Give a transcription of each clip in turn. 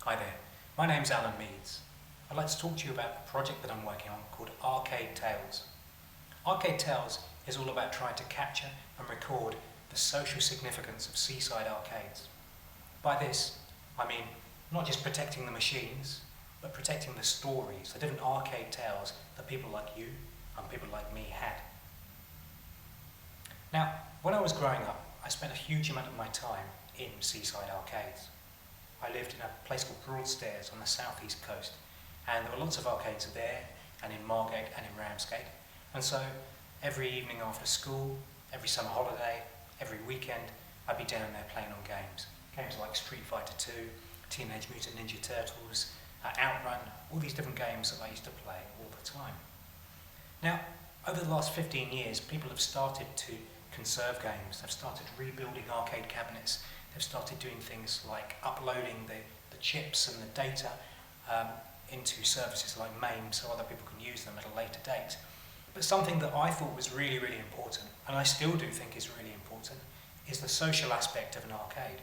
Hi there, my name's Alan Meads. I'd like to talk to you about a project that I'm working on called Arcadetales. Arcadetales is all about trying to capture and record the social significance of seaside arcades. By this, I mean not just protecting the machines, but protecting the stories, the different arcade tales that people like you and people like me had. Now, when I was growing up, I spent a huge amount of my time in seaside arcades. I lived in a place called Broadstairs on the southeast coast, and there were lots of arcades there, and in Margate and in Ramsgate. And so every evening after school, every summer holiday, every weekend, I'd be down there playing on games. Games like Street Fighter 2, Teenage Mutant Ninja Turtles, Outrun, all these different games that I used to play all the time. Now, over the last 15 years, people have started to conserve games. They've started rebuilding arcade cabinets. They've started doing things like uploading the chips and the data into services like MAME so other people can use them at a later date. But something that I thought was really, really important, and I still do think is really important, is the social aspect of an arcade.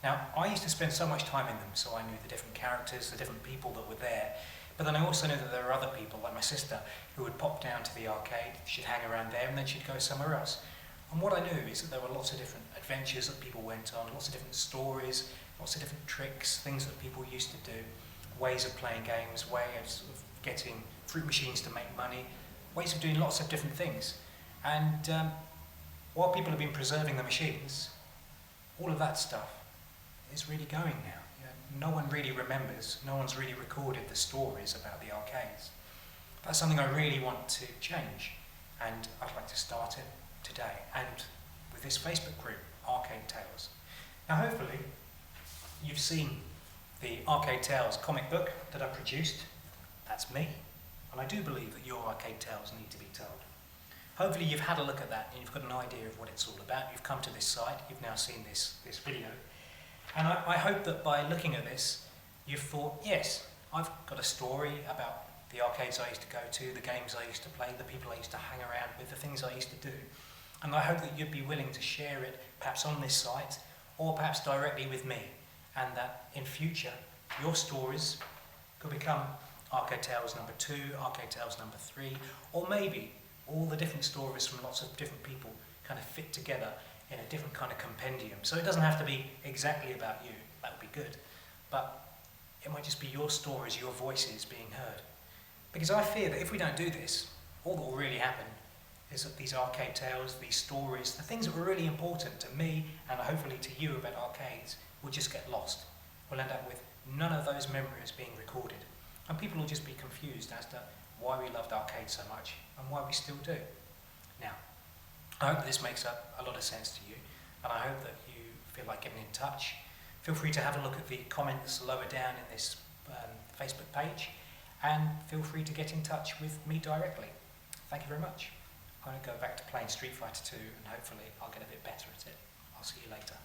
Now, I used to spend so much time in them, so I knew the different characters, the different people that were there, but then I also knew that there were other people, like my sister, who would pop down to the arcade, she'd hang around there, and then she'd go somewhere else. And what I knew is that there were lots of different adventures that people went on, lots of different stories, lots of different tricks, things that people used to do, ways of playing games, ways of getting fruit machines to make money, ways of doing lots of different things. And while people have been preserving the machines, all of that stuff is really going now. No one really remembers, no one's really recorded the stories about the arcades. That's something I really want to change, and I'd like to start it today, and with this Facebook group, Arcadetales. Now hopefully you've seen the Arcadetales comic book that I produced. That's me, and I do believe that your arcade tales need to be told. Hopefully you've had a look at that and you've got an idea of what it's all about. You've come to this site, you've now seen this video, and I hope that by looking at this you've thought, yes, I've got a story about the arcades I used to go to, the games I used to play, the people I used to hang around with, the things I used to do. And I hope that you'd be willing to share it, perhaps on this site, or perhaps directly with me, and that in future, your stories could become Arcadetales number 2, Arcadetales number 3, or maybe all the different stories from lots of different people kind of fit together in a different kind of compendium. So it doesn't have to be exactly about you, that would be good, but it might just be your stories, your voices being heard. Because I fear that if we don't do this, all that will really happen is that these arcade tales, these stories, the things that were really important to me and hopefully to you about arcades will just get lost. We'll end up with none of those memories being recorded, and people will just be confused as to why we loved arcades so much and why we still do. Now, I hope this makes a lot of sense to you, and I hope that you feel like getting in touch. Feel free to have a look at the comments lower down in this Facebook page, and feel free to get in touch with me directly. Thank you very much. I'm going to go back to playing Street Fighter 2 and hopefully I'll get a bit better at it. I'll see you later.